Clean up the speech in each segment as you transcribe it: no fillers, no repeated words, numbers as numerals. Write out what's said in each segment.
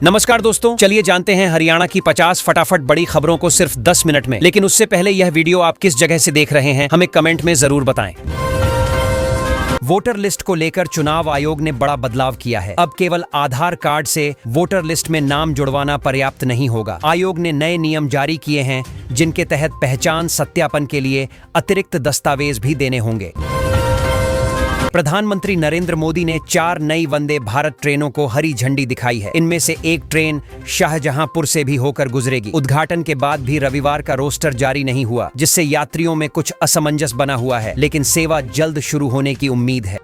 नमस्कार दोस्तों, चलिए जानते हैं हरियाणा की 50 फटाफट बड़ी खबरों को सिर्फ 10 मिनट में। लेकिन उससे पहले यह वीडियो आप किस जगह से देख रहे हैं हमें कमेंट में जरूर बताएं। वोटर लिस्ट को लेकर चुनाव आयोग ने बड़ा बदलाव किया है। अब केवल आधार कार्ड से वोटर लिस्ट में नाम जुड़वाना पर्याप्त नहीं होगा। आयोग ने नए नियम जारी किए हैं जिनके तहत पहचान सत्यापन के लिए अतिरिक्त दस्तावेज भी देने होंगे। प्रधानमंत्री नरेंद्र मोदी ने 4 नई वंदे भारत ट्रेनों को हरी झंडी दिखाई है। इनमें से एक ट्रेन शाहजहांपुर से भी होकर गुजरेगी। उद्घाटन के बाद भी रविवार का रोस्टर जारी नहीं हुआ, जिससे यात्रियों में कुछ असमंजस बना हुआ है, लेकिन सेवा जल्द शुरू होने की उम्मीद है।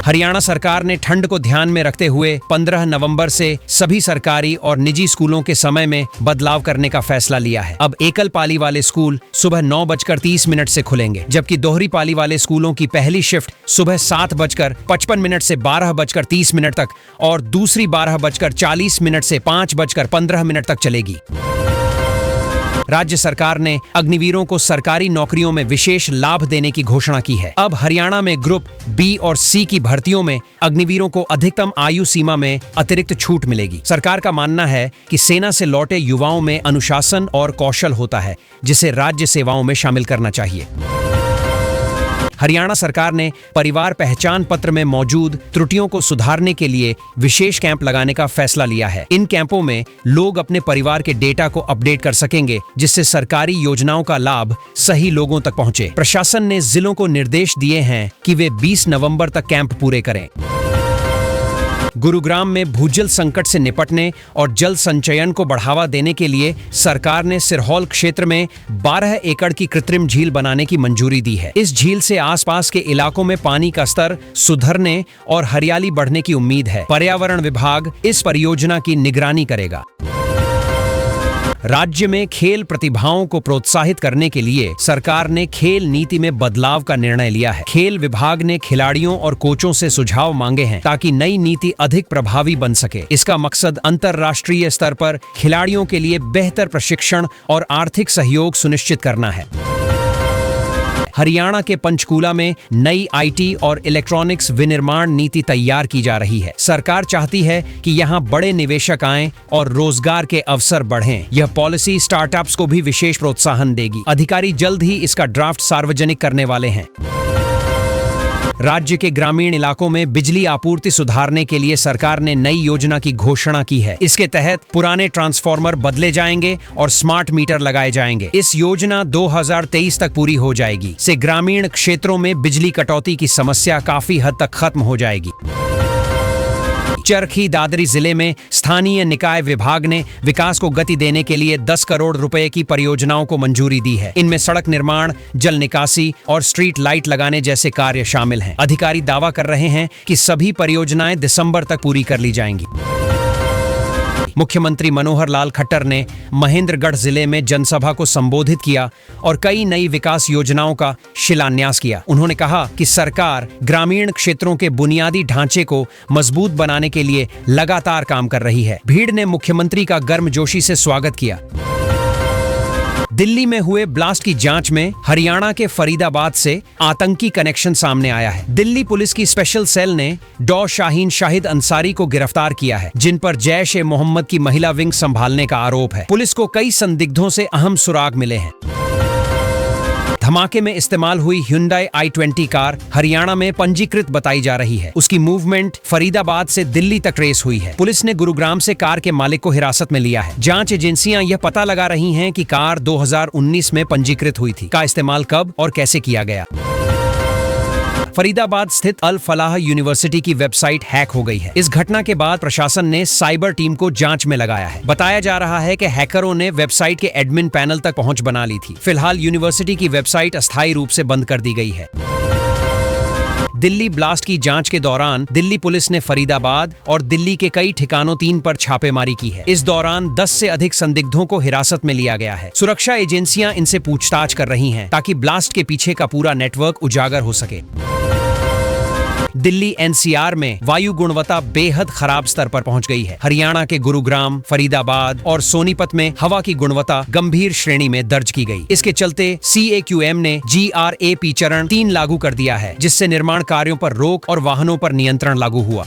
हरियाणा सरकार ने ठंड को ध्यान में रखते हुए 15 नवंबर से सभी सरकारी और निजी स्कूलों के समय में बदलाव करने का फैसला लिया है। अब एकल पाली वाले स्कूल सुबह 9:30 से खुलेंगे, जबकि दोहरी पाली वाले स्कूलों की पहली शिफ्ट सुबह 7:55 से 12:30 तक और दूसरी 12:40 से 5:15 तक चलेगी। राज्य सरकार ने अग्निवीरों को सरकारी नौकरियों में विशेष लाभ देने की घोषणा की है। अब हरियाणा में ग्रुप बी और सी की भर्तियों में अग्निवीरों को अधिकतम आयु सीमा में अतिरिक्त छूट मिलेगी। सरकार का मानना है कि सेना से लौटे युवाओं में अनुशासन और कौशल होता है, जिसे राज्य सेवाओं में शामिल करना चाहिए। हरियाणा सरकार ने परिवार पहचान पत्र में मौजूद त्रुटियों को सुधारने के लिए विशेष कैंप लगाने का फैसला लिया है। इन कैंपों में लोग अपने परिवार के डेटा को अपडेट कर सकेंगे, जिससे सरकारी योजनाओं का लाभ सही लोगों तक पहुंचे। प्रशासन ने जिलों को निर्देश दिए हैं कि वे 20 नवंबर तक कैंप पूरे करें। गुरुग्राम में भूजल संकट से निपटने और जल संचयन को बढ़ावा देने के लिए सरकार ने सिरहौल क्षेत्र में 12 एकड़ की कृत्रिम झील बनाने की मंजूरी दी है। इस झील से आसपास के इलाकों में पानी का स्तर सुधरने और हरियाली बढ़ने की उम्मीद है। पर्यावरण विभाग इस परियोजना की निगरानी करेगा। राज्य में खेल प्रतिभाओं को प्रोत्साहित करने के लिए सरकार ने खेल नीति में बदलाव का निर्णय लिया है। खेल विभाग ने खिलाड़ियों और कोचों से सुझाव मांगे हैं ताकि नई नीति अधिक प्रभावी बन सके। इसका मकसद अंतर्राष्ट्रीय स्तर पर खिलाड़ियों के लिए बेहतर प्रशिक्षण और आर्थिक सहयोग सुनिश्चित करना है। हरियाणा के पंचकूला में नई आईटी और इलेक्ट्रॉनिक्स विनिर्माण नीति तैयार की जा रही है। सरकार चाहती है कि यहां बड़े निवेशक आएं और रोजगार के अवसर बढ़ें। यह पॉलिसी स्टार्टअप्स को भी विशेष प्रोत्साहन देगी। अधिकारी जल्द ही इसका ड्राफ्ट सार्वजनिक करने वाले हैं। राज्य के ग्रामीण इलाकों में बिजली आपूर्ति सुधारने के लिए सरकार ने नई योजना की घोषणा की है। इसके तहत पुराने ट्रांसफार्मर बदले जाएंगे और स्मार्ट मीटर लगाए जाएंगे। इस योजना 2023 तक पूरी हो जाएगी। से ग्रामीण क्षेत्रों में बिजली कटौती की समस्या काफी हद तक खत्म हो जाएगी। चरखी दादरी जिले में स्थानीय निकाय विभाग ने विकास को गति देने के लिए 10 करोड़ रुपए की परियोजनाओं को मंजूरी दी है। इनमें सड़क निर्माण, जल निकासी और स्ट्रीट लाइट लगाने जैसे कार्य शामिल हैं। अधिकारी दावा कर रहे हैं कि सभी परियोजनाएं दिसंबर तक पूरी कर ली जाएंगी। मुख्यमंत्री मनोहर लाल खट्टर ने महेंद्रगढ़ जिले में जनसभा को संबोधित किया और कई नई विकास योजनाओं का शिलान्यास किया। उन्होंने कहा कि सरकार ग्रामीण क्षेत्रों के बुनियादी ढांचे को मजबूत बनाने के लिए लगातार काम कर रही है। भीड़ ने मुख्यमंत्री का गर्मजोशी से स्वागत किया। दिल्ली में हुए ब्लास्ट की जांच में हरियाणा के फरीदाबाद से आतंकी कनेक्शन सामने आया है। दिल्ली पुलिस की स्पेशल सेल ने डॉ शाहीन शाहिद अंसारी को गिरफ्तार किया है, जिन पर जैश-ए-मोहम्मद की महिला विंग संभालने का आरोप है। पुलिस को कई संदिग्धों से अहम सुराग मिले हैं। धमाके में इस्तेमाल हुई Hyundai i20 कार हरियाणा में पंजीकृत बताई जा रही है। उसकी मूवमेंट फरीदाबाद से दिल्ली तक ट्रेस हुई है। पुलिस ने गुरुग्राम से कार के मालिक को हिरासत में लिया है। जांच एजेंसियां यह पता लगा रही हैं कि कार 2019 में पंजीकृत हुई थी। का इस्तेमाल कब और कैसे किया गया। फरीदाबाद स्थित अल फलाह यूनिवर्सिटी की वेबसाइट हैक हो गई है। इस घटना के बाद प्रशासन ने साइबर टीम को जांच में लगाया है। बताया जा रहा है कि हैकरों ने वेबसाइट के एडमिन पैनल तक पहुंच बना ली थी। फिलहाल यूनिवर्सिटी की वेबसाइट अस्थायी रूप से बंद कर दी गई है। दिल्ली ब्लास्ट की जांच के दौरान दिल्ली पुलिस ने फरीदाबाद और दिल्ली के कई ठिकानों 3 पर छापेमारी की है। इस दौरान 10 से अधिक संदिग्धों को हिरासत में लिया गया है। सुरक्षा एजेंसियां इनसे पूछताछ कर रही हैं ताकि ब्लास्ट के पीछे का पूरा नेटवर्क उजागर हो सके। दिल्ली एनसीआर में वायु गुणवत्ता बेहद खराब स्तर पर पहुंच गई है। हरियाणा के गुरुग्राम, फरीदाबाद और सोनीपत में हवा की गुणवत्ता गंभीर श्रेणी में दर्ज की गई। इसके चलते CAQM ने GRAP चरण 3 लागू कर दिया है, जिससे निर्माण कार्यों पर रोक और वाहनों पर नियंत्रण लागू हुआ।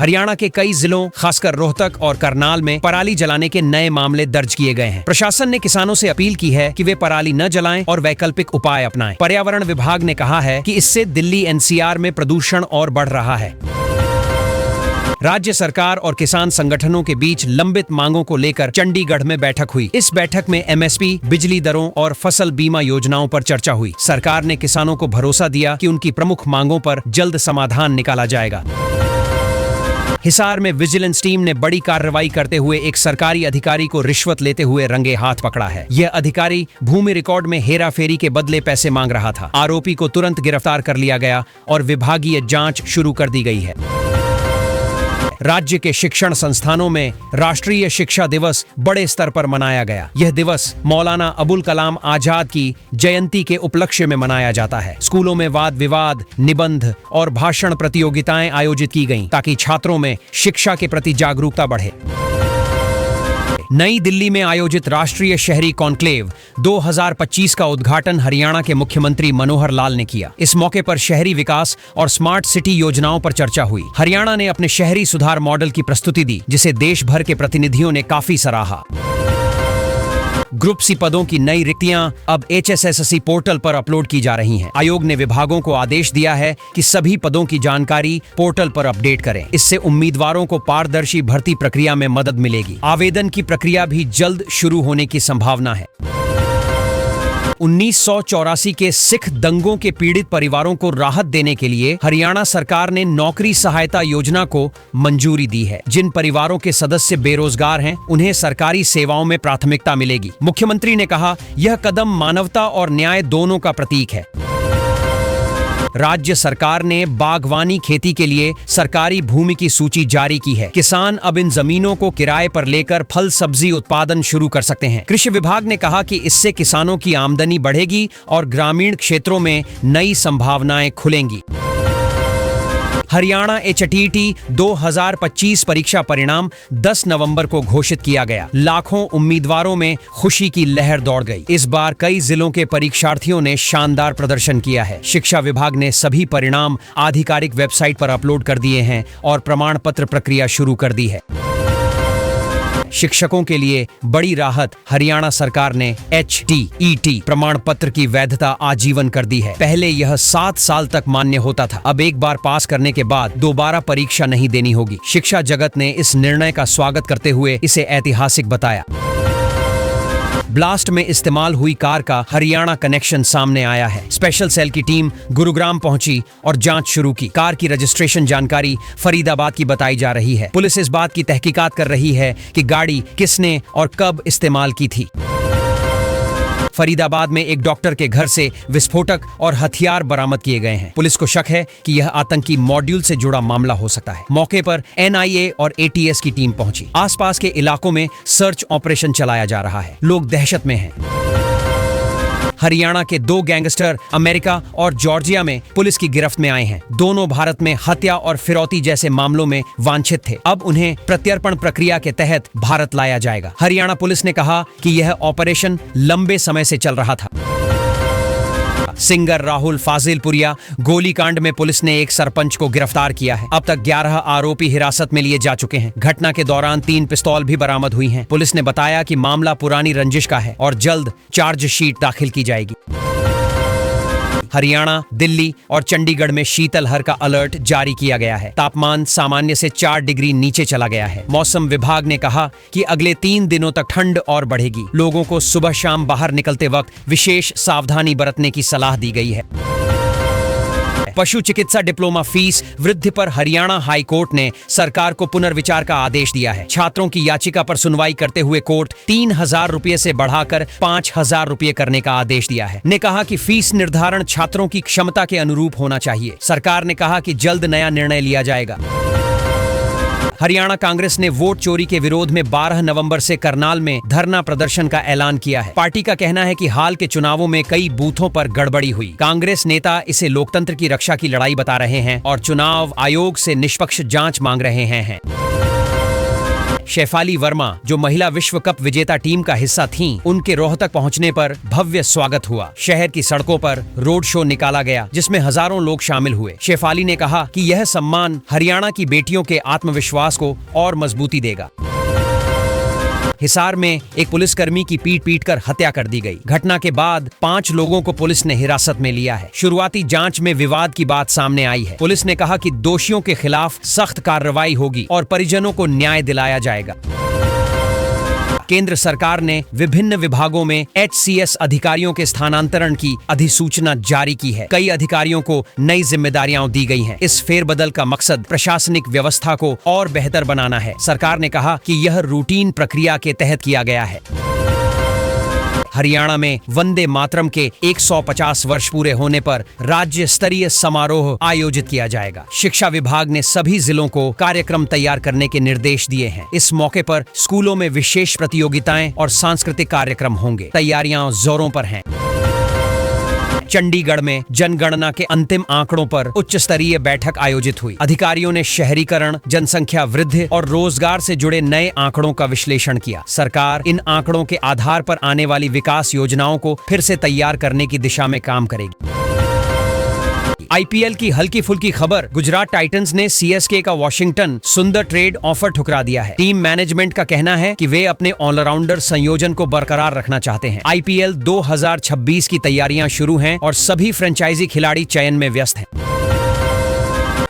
हरियाणा के कई जिलों खासकर रोहतक और करनाल में पराली जलाने के नए मामले दर्ज किए गए हैं। प्रशासन ने किसानों से अपील की है कि वे पराली न जलाएं और वैकल्पिक उपाय अपनाएं। पर्यावरण विभाग ने कहा है कि इससे दिल्ली एनसीआर में प्रदूषण और बढ़ रहा है। राज्य सरकार और किसान संगठनों के बीच लंबित मांगों को लेकर चंडीगढ़ में बैठक हुई। इस बैठक में एमएसपी, बिजली दरों और फसल बीमा योजनाओं पर चर्चा हुई। सरकार ने किसानों को भरोसा दिया कि उनकी प्रमुख मांगों पर जल्द समाधान निकाला जाएगा। हिसार में विजिलेंस टीम ने बड़ी कार्रवाई करते हुए एक सरकारी अधिकारी को रिश्वत लेते हुए रंगे हाथ पकड़ा है। यह अधिकारी भूमि रिकॉर्ड में हेराफेरी के बदले पैसे मांग रहा था। आरोपी को तुरंत गिरफ्तार कर लिया गया और विभागीय जांच शुरू कर दी गई है। राज्य के शिक्षण संस्थानों में राष्ट्रीय शिक्षा दिवस बड़े स्तर पर मनाया गया। यह दिवस मौलाना अबुल कलाम आजाद की जयंती के उपलक्ष्य में मनाया जाता है। स्कूलों में वाद विवाद, निबंध और भाषण प्रतियोगिताएं आयोजित की गईं ताकि छात्रों में शिक्षा के प्रति जागरूकता बढ़े। नई दिल्ली में आयोजित राष्ट्रीय शहरी कॉन्क्लेव 2025 का उद्घाटन हरियाणा के मुख्यमंत्री मनोहर लाल ने किया। इस मौके पर शहरी विकास और स्मार्ट सिटी योजनाओं पर चर्चा हुई। हरियाणा ने अपने शहरी सुधार मॉडल की प्रस्तुति दी, जिसे देश भर के प्रतिनिधियों ने काफी सराहा। ग्रुप सी पदों की नई रिक्तियां अब HSSC पोर्टल पर अपलोड की जा रही हैं। आयोग ने विभागों को आदेश दिया है कि सभी पदों की जानकारी पोर्टल पर अपडेट करें। इससे उम्मीदवारों को पारदर्शी भर्ती प्रक्रिया में मदद मिलेगी। आवेदन की प्रक्रिया भी जल्द शुरू होने की संभावना है। 1984 के सिख दंगों के पीड़ित परिवारों को राहत देने के लिए हरियाणा सरकार ने नौकरी सहायता योजना को मंजूरी दी है। जिन परिवारों के सदस्य बेरोजगार हैं, उन्हें सरकारी सेवाओं में प्राथमिकता मिलेगी। मुख्यमंत्री ने कहा, यह कदम मानवता और न्याय दोनों का प्रतीक है। राज्य सरकार ने बागवानी खेती के लिए सरकारी भूमि की सूची जारी की है। किसान अब इन जमीनों को किराए पर लेकर फल सब्जी उत्पादन शुरू कर सकते हैं। कृषि विभाग ने कहा कि इससे किसानों की आमदनी बढ़ेगी और ग्रामीण क्षेत्रों में नई संभावनाएं खुलेंगी। हरियाणा HTT 2025 परीक्षा परिणाम 10 नवंबर को घोषित किया गया। लाखों उम्मीदवारों में खुशी की लहर दौड़ गई। इस बार कई जिलों के परीक्षार्थियों ने शानदार प्रदर्शन किया है। शिक्षा विभाग ने सभी परिणाम आधिकारिक वेबसाइट पर अपलोड कर दिए हैं और प्रमाण पत्र प्रक्रिया शुरू कर दी है। शिक्षकों के लिए बड़ी राहत, हरियाणा सरकार ने HTET प्रमाण पत्र की वैधता आजीवन कर दी है। पहले यह 7 साल तक मान्य होता था। अब एक बार पास करने के बाद दोबारा परीक्षा नहीं देनी होगी। शिक्षा जगत ने इस निर्णय का स्वागत करते हुए इसे ऐतिहासिक बताया। ब्लास्ट में इस्तेमाल हुई कार का हरियाणा कनेक्शन सामने आया है। स्पेशल सेल की टीम गुरुग्राम पहुंची और जांच शुरू की। कार की रजिस्ट्रेशन जानकारी फरीदाबाद की बताई जा रही है। पुलिस इस बात की तहकीकात कर रही है कि गाड़ी किसने और कब इस्तेमाल की थी। फरीदाबाद में एक डॉक्टर के घर से विस्फोटक और हथियार बरामद किए गए हैं। पुलिस को शक है कि यह आतंकी मॉड्यूल से जुड़ा मामला हो सकता है। मौके पर NIA और ATS की टीम पहुंची। आसपास के इलाकों में सर्च ऑपरेशन चलाया जा रहा है। लोग दहशत में हैं। हरियाणा के 2 गैंगस्टर अमेरिका और जॉर्जिया में पुलिस की गिरफ्त में आए हैं। दोनों भारत में हत्या और फिरौती जैसे मामलों में वांछित थे। अब उन्हें प्रत्यर्पण प्रक्रिया के तहत भारत लाया जाएगा। हरियाणा पुलिस ने कहा कि यह ऑपरेशन लंबे समय से चल रहा था। सिंगर राहुल फाजिलपुरिया गोलीकांड में पुलिस ने एक सरपंच को गिरफ्तार किया है। अब तक 11 आरोपी हिरासत में लिए जा चुके हैं। घटना के दौरान 3 पिस्तौल भी बरामद हुई हैं। पुलिस ने बताया कि मामला पुरानी रंजिश का है और जल्द चार्जशीट दाखिल की जाएगी। हरियाणा, दिल्ली और चंडीगढ़ में शीतलहर का अलर्ट जारी किया गया है। तापमान सामान्य से 4 डिग्री नीचे चला गया है। मौसम विभाग ने कहा कि अगले 3 दिनों तक ठंड और बढ़ेगी। लोगों को सुबह शाम बाहर निकलते वक्त विशेष सावधानी बरतने की सलाह दी गई है। पशु चिकित्सा डिप्लोमा फीस वृद्धि पर हरियाणा हाई कोर्ट ने सरकार को पुनर्विचार का आदेश दिया है। छात्रों की याचिका पर सुनवाई करते हुए कोर्ट 3,000 रुपये से बढ़ाकर 5,000 रुपये करने का आदेश दिया है। ने कहा कि फीस निर्धारण छात्रों की क्षमता के अनुरूप होना चाहिए। सरकार ने कहा कि जल्द नया निर्णय लिया जाएगा। हरियाणा कांग्रेस ने वोट चोरी के विरोध में 12 नवंबर से करनाल में धरना प्रदर्शन का ऐलान किया है। पार्टी का कहना है कि हाल के चुनावों में कई बूथों पर गड़बड़ी हुई। कांग्रेस नेता इसे लोकतंत्र की रक्षा की लड़ाई बता रहे हैं और चुनाव आयोग से निष्पक्ष जांच मांग रहे हैं। शेफाली वर्मा, जो महिला विश्व कप विजेता टीम का हिस्सा थीं, उनके रोहतक पहुंचने पर भव्य स्वागत हुआ। शहर की सड़कों पर रोड शो निकाला गया, जिसमें हजारों लोग शामिल हुए। शेफाली ने कहा कि यह सम्मान हरियाणा की बेटियों के आत्मविश्वास को और मजबूती देगा। हिसार में एक पुलिसकर्मी की पीट कर हत्या कर दी गई। घटना के बाद 5 लोगों को पुलिस ने हिरासत में लिया है। शुरुआती जांच में विवाद की बात सामने आई है। पुलिस ने कहा कि दोषियों के खिलाफ सख्त कार्रवाई होगी और परिजनों को न्याय दिलाया जाएगा। केंद्र सरकार ने विभिन्न विभागों में HCS अधिकारियों के स्थानांतरण की अधिसूचना जारी की है। कई अधिकारियों को नई जिम्मेदारियां दी गई हैं। इस फेरबदल का मकसद प्रशासनिक व्यवस्था को और बेहतर बनाना है। सरकार ने कहा कि यह रूटीन प्रक्रिया के तहत किया गया है। हरियाणा में वंदे मातरम के 150 वर्ष पूरे होने पर राज्य स्तरीय समारोह आयोजित किया जाएगा। शिक्षा विभाग ने सभी जिलों को कार्यक्रम तैयार करने के निर्देश दिए हैं। इस मौके पर स्कूलों में विशेष प्रतियोगिताएं और सांस्कृतिक कार्यक्रम होंगे। तैयारियां जोरों पर हैं। चंडीगढ़ में जनगणना के अंतिम आंकड़ों पर उच्च स्तरीय बैठक आयोजित हुई। अधिकारियों ने शहरीकरण, जनसंख्या वृद्धि और रोजगार से जुड़े नए आंकड़ों का विश्लेषण किया। सरकार इन आंकड़ों के आधार पर आने वाली विकास योजनाओं को फिर से तैयार करने की दिशा में काम करेगी। IPL की हल्की फुल्की खबर, गुजरात टाइटंस ने CSK का वॉशिंगटन सुंदर ट्रेड ऑफर ठुकरा दिया है। टीम मैनेजमेंट का कहना है कि वे अपने ऑलराउंडर संयोजन को बरकरार रखना चाहते हैं। IPL 2026 की तैयारियां शुरू हैं और सभी फ्रेंचाइजी खिलाड़ी चयन में व्यस्त हैं।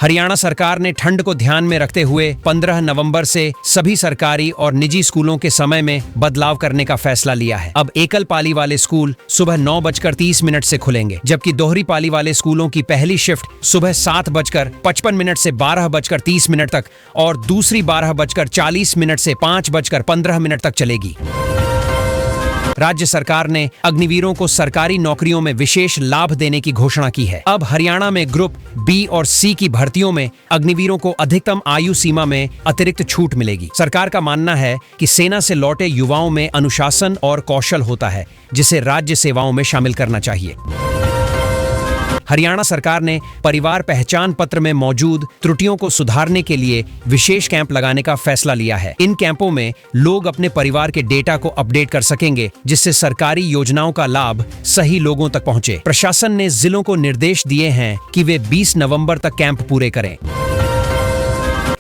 हरियाणा सरकार ने ठंड को ध्यान में रखते हुए 15 नवंबर से सभी सरकारी और निजी स्कूलों के समय में बदलाव करने का फैसला लिया है। अब एकल पाली वाले स्कूल सुबह 9:30 से खुलेंगे, जबकि दोहरी पाली वाले स्कूलों की पहली शिफ्ट सुबह 7:55 से 12:30 तक और दूसरी 12:40 से 5:15 तक चलेगी। राज्य सरकार ने अग्निवीरों को सरकारी नौकरियों में विशेष लाभ देने की घोषणा की है। अब हरियाणा में ग्रुप B और C की भर्तियों में अग्निवीरों को अधिकतम आयु सीमा में अतिरिक्त छूट मिलेगी। सरकार का मानना है कि सेना से लौटे युवाओं में अनुशासन और कौशल होता है, जिसे राज्य सेवाओं में शामिल करना चाहिए। हरियाणा सरकार ने परिवार पहचान पत्र में मौजूद त्रुटियों को सुधारने के लिए विशेष कैंप लगाने का फैसला लिया है। इन कैंपों में लोग अपने परिवार के डेटा को अपडेट कर सकेंगे, जिससे सरकारी योजनाओं का लाभ सही लोगों तक पहुंचे। प्रशासन ने जिलों को निर्देश दिए हैं कि वे 20 नवंबर तक कैंप पूरे करें।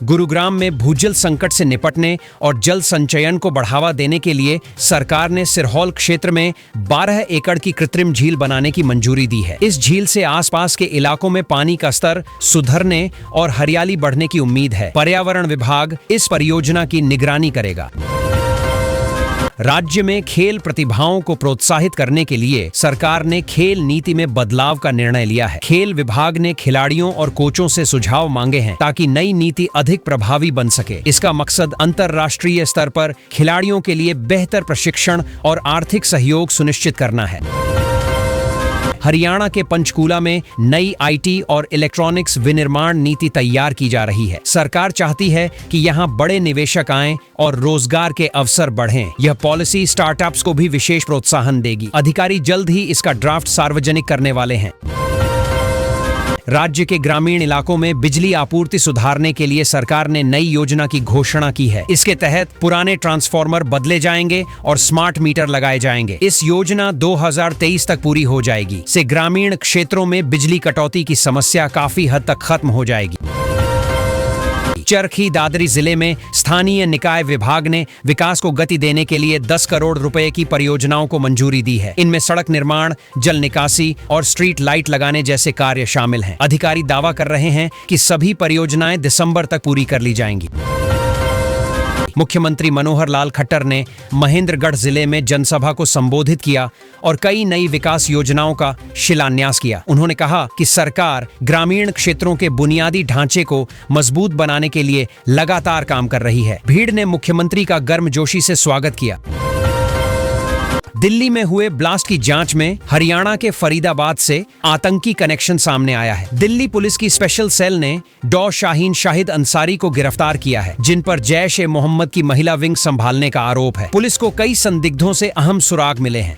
गुरुग्राम में भूजल संकट से निपटने और जल संचयन को बढ़ावा देने के लिए सरकार ने सिरहौल क्षेत्र में 12 एकड़ की कृत्रिम झील बनाने की मंजूरी दी है। इस झील से आसपास के इलाकों में पानी का स्तर सुधरने और हरियाली बढ़ने की उम्मीद है। पर्यावरण विभाग इस परियोजना की निगरानी करेगा। राज्य में खेल प्रतिभाओं को प्रोत्साहित करने के लिए सरकार ने खेल नीति में बदलाव का निर्णय लिया है। खेल विभाग ने खिलाड़ियों और कोचों से सुझाव मांगे हैं ताकि नई नीति अधिक प्रभावी बन सके। इसका मकसद अंतर्राष्ट्रीय स्तर पर खिलाड़ियों के लिए बेहतर प्रशिक्षण और आर्थिक सहयोग सुनिश्चित करना है। हरियाणा के पंचकूला में नई IT और इलेक्ट्रॉनिक्स विनिर्माण नीति तैयार की जा रही है। सरकार चाहती है कि यहां बड़े निवेशक आएं और रोजगार के अवसर बढ़ें। यह पॉलिसी स्टार्टअप्स को भी विशेष प्रोत्साहन देगी। अधिकारी जल्द ही इसका ड्राफ्ट सार्वजनिक करने वाले हैं। राज्य के ग्रामीण इलाकों में बिजली आपूर्ति सुधारने के लिए सरकार ने नई योजना की घोषणा की है। इसके तहत पुराने ट्रांसफार्मर बदले जाएंगे और स्मार्ट मीटर लगाए जाएंगे। इस योजना 2023 तक पूरी हो जाएगी। से ग्रामीण क्षेत्रों में बिजली कटौती की समस्या काफी हद तक खत्म हो जाएगी। चरखी दादरी जिले में स्थानीय निकाय विभाग ने विकास को गति देने के लिए 10 करोड़ रुपए की परियोजनाओं को मंजूरी दी है। इनमें सड़क निर्माण, जल निकासी और स्ट्रीट लाइट लगाने जैसे कार्य शामिल हैं। अधिकारी दावा कर रहे हैं कि सभी परियोजनाएं दिसंबर तक पूरी कर ली जाएंगी। मुख्यमंत्री मनोहर लाल खट्टर ने महेंद्रगढ़ जिले में जनसभा को संबोधित किया और कई नई विकास योजनाओं का शिलान्यास किया। उन्होंने कहा कि सरकार ग्रामीण क्षेत्रों के बुनियादी ढांचे को मजबूत बनाने के लिए लगातार काम कर रही है। भीड़ ने मुख्यमंत्री का गर्मजोशी से स्वागत किया। दिल्ली में हुए ब्लास्ट की जांच में हरियाणा के फरीदाबाद से आतंकी कनेक्शन सामने आया है। दिल्ली पुलिस की स्पेशल सेल ने डॉ शाहीन शाहिद अंसारी को गिरफ्तार किया है, जिन पर जैश-ए-मोहम्मद की महिला विंग संभालने का आरोप है। पुलिस को कई संदिग्धों से अहम सुराग मिले हैं।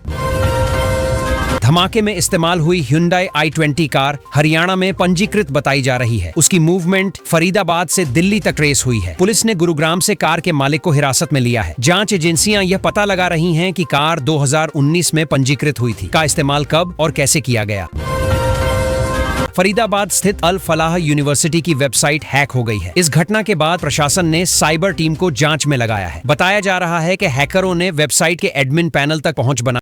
धमाके में इस्तेमाल हुई Hyundai i20 कार हरियाणा में पंजीकृत बताई जा रही है। उसकी मूवमेंट फरीदाबाद से दिल्ली तक ट्रेस हुई है। पुलिस ने गुरुग्राम से कार के मालिक को हिरासत में लिया है। जांच एजेंसियां यह पता लगा रही हैं कि कार 2019 में पंजीकृत हुई थी, का इस्तेमाल कब और कैसे किया गया। फरीदाबाद स्थित अल फलाह यूनिवर्सिटी की वेबसाइट हैक हो गई है। इस घटना के बाद प्रशासन ने साइबर टीम को जांच में लगाया है। बताया जा रहा है कि हैकरों ने वेबसाइट के एडमिन पैनल तक पहुंच बना